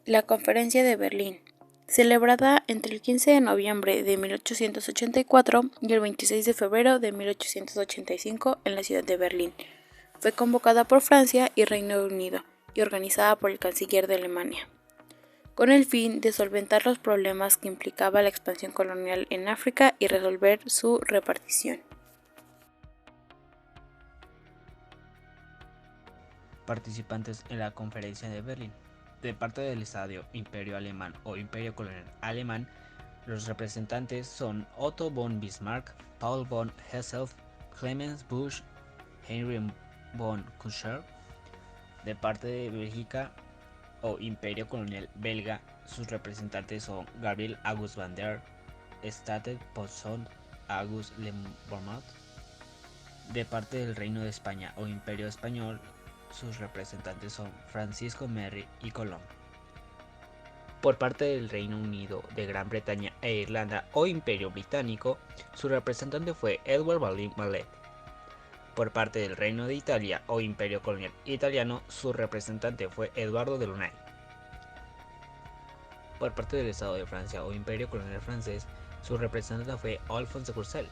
La Conferencia de Berlín, celebrada entre el 15 de noviembre de 1884 y el 26 de febrero de 1885 en la ciudad de Berlín. Fue convocada por Francia y Reino Unido y organizada por el canciller de Alemania, con el fin de solventar los problemas que implicaba la expansión colonial en África y resolver su repartición. Participantes en la Conferencia de Berlín. De parte del Estado Imperio Alemán o Imperio Colonial Alemán, los representantes son Otto von Bismarck, Paul von Hessel, Clemens Busch, Heinrich von Kucher. De parte de Bélgica o Imperio Colonial Belga, sus representantes son Gabriel August van der Staten Potsdam, Auguste Lemormont. De parte del Reino de España o Imperio Español, sus representantes son Francisco Merry y Colón. Por parte del Reino Unido de Gran Bretaña e Irlanda o Imperio Británico, su representante fue Edward Balin Mallet. Por parte del Reino de Italia o Imperio Colonial Italiano, su representante fue Eduardo de Lunay. Por parte del Estado de Francia o Imperio Colonial Francés, su representante fue Alphonse Courcelles.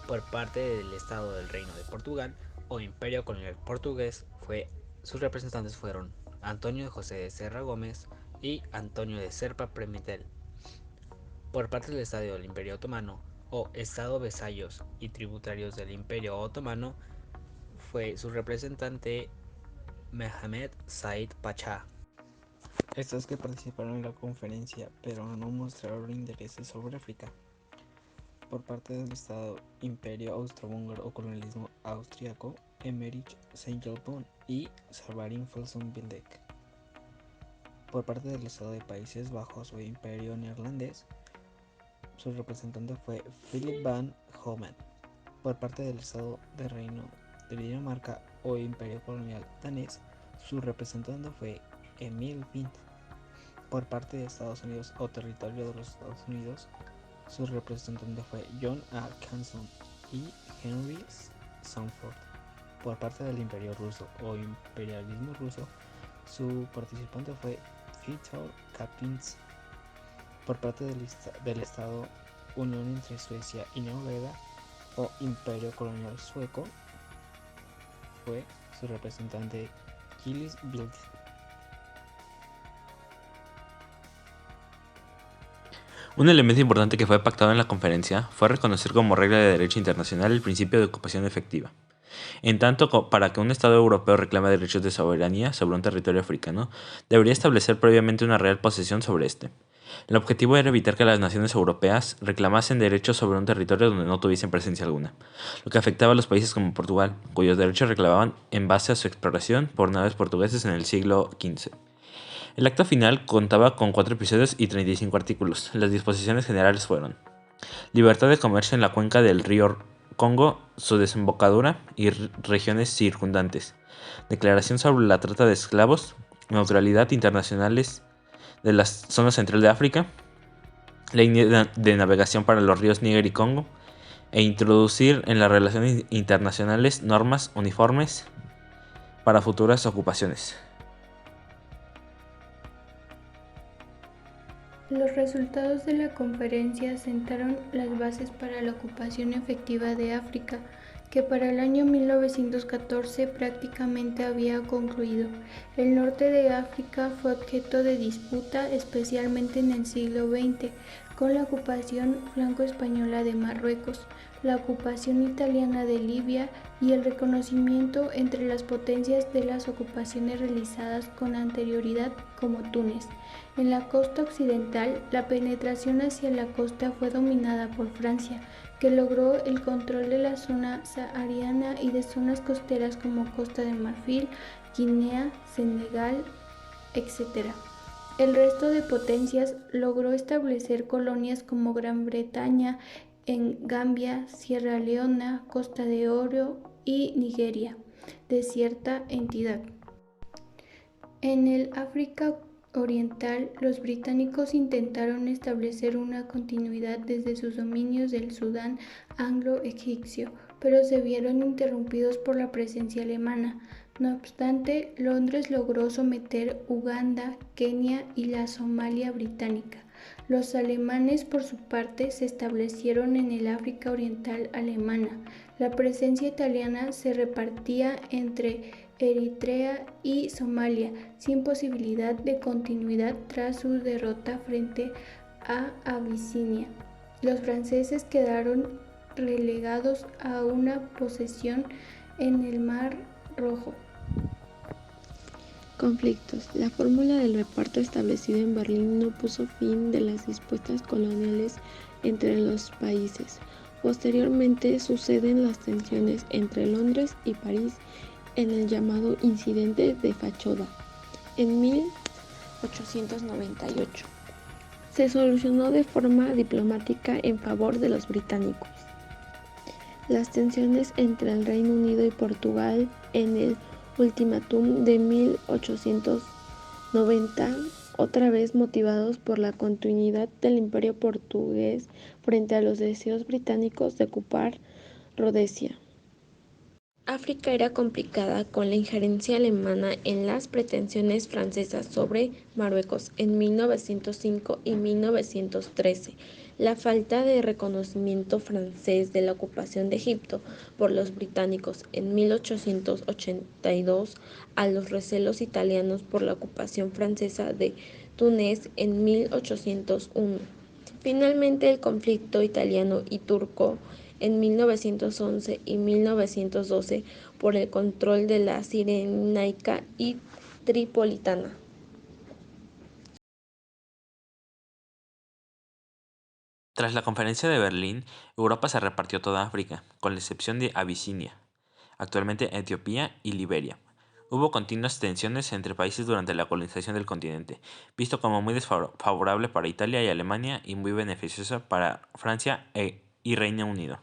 Por parte del Estado del Reino de Portugal o Imperio Colonial Portugués, sus representantes fueron Antonio José de Serra Gómez y Antonio de Serpa Premetel. Por parte del Estado del Imperio Otomano o Estado vasallos y tributarios del Imperio Otomano, fue su representante Mehmed Said Pachá. Estos que participaron en la conferencia pero no mostraron intereses sobre África. Por parte del Estado Imperio Austrohúngaro o colonialismo austriaco, Emmerich Seygelborn y Savarin Felsenbilek. Por parte del Estado de Países Bajos o Imperio Neerlandés, su representante fue Philip van Hoven. Por parte del Estado del Reino de Dinamarca o Imperio Colonial Danés, su representante fue Emil Vint. Por parte de Estados Unidos o territorio de los Estados Unidos, su representante fue John A. Canson y Henry Sanford. Por parte del Imperio Ruso o imperialismo ruso, su participante fue Fyodor Kapins. Por parte del Estado Unión entre Suecia y Noruega o Imperio Colonial Sueco, fue su representante Gillis Bildt. Un elemento importante que fue pactado en la conferencia fue reconocer como regla de derecho internacional el principio de ocupación efectiva. En tanto, para que un Estado europeo reclame derechos de soberanía sobre un territorio africano, debería establecer previamente una real posesión sobre este. El objetivo era evitar que las naciones europeas reclamasen derechos sobre un territorio donde no tuviesen presencia alguna, lo que afectaba a los países como Portugal, cuyos derechos reclamaban en base a su exploración por naves portuguesas en el siglo XV. El acta final contaba con 4 episodios y 35 artículos. Las disposiciones generales fueron: libertad de comercio en la cuenca del río Congo, su desembocadura y regiones circundantes, declaración sobre la trata de esclavos, neutralidad internacionales de la zona central de África, ley de navegación para los ríos Níger y Congo, e introducir en las relaciones internacionales normas uniformes para futuras ocupaciones. Los resultados de la conferencia sentaron las bases para la ocupación efectiva de África, que para el año 1914 prácticamente había concluido. El norte de África fue objeto de disputa, especialmente en el siglo XX, con la ocupación franco-española de Marruecos, la ocupación italiana de Libia y el reconocimiento entre las potencias de las ocupaciones realizadas con anterioridad como Túnez. En la costa occidental, la penetración hacia la costa fue dominada por Francia, que logró el control de la zona sahariana y de zonas costeras como Costa de Marfil, Guinea, Senegal, etc. El resto de potencias logró establecer colonias como Gran Bretaña en Gambia, Sierra Leona, Costa de Oro y Nigeria, de cierta entidad. En el África Oriental, los británicos intentaron establecer una continuidad desde sus dominios del Sudán anglo-egipcio, pero se vieron interrumpidos por la presencia alemana. No obstante, Londres logró someter Uganda, Kenia y la Somalia británica. Los alemanes, por su parte, se establecieron en el África Oriental alemana. La presencia italiana se repartía entre Eritrea y Somalia, sin posibilidad de continuidad tras su derrota frente a Abisinia. Los franceses quedaron relegados a una posesión en el Mar Rojo. Conflictos. La fórmula del reparto establecida en Berlín no puso fin de las disputas coloniales entre los países. Posteriormente suceden las tensiones entre Londres y París en el llamado Incidente de Fachoda, en 1898. Se solucionó de forma diplomática en favor de los británicos. Las tensiones entre el Reino Unido y Portugal en el Ultimátum de 1890, otra vez motivados por la continuidad del Imperio portugués frente a los deseos británicos de ocupar Rodesia. África era complicada con la injerencia alemana en las pretensiones francesas sobre Marruecos en 1905 y 1913. La falta de reconocimiento francés de la ocupación de Egipto por los británicos en 1882, a los recelos italianos por la ocupación francesa de Túnez en 1801. Finalmente, el conflicto italiano y turco en 1911 y 1912 por el control de la Cirenaica y Tripolitana. Tras la Conferencia de Berlín, Europa se repartió toda África, con la excepción de Abisinia, actualmente Etiopía y Liberia. Hubo continuas tensiones entre países durante la colonización del continente, visto como muy desfavorable para Italia y Alemania y muy beneficiosa para Francia y Reino Unido.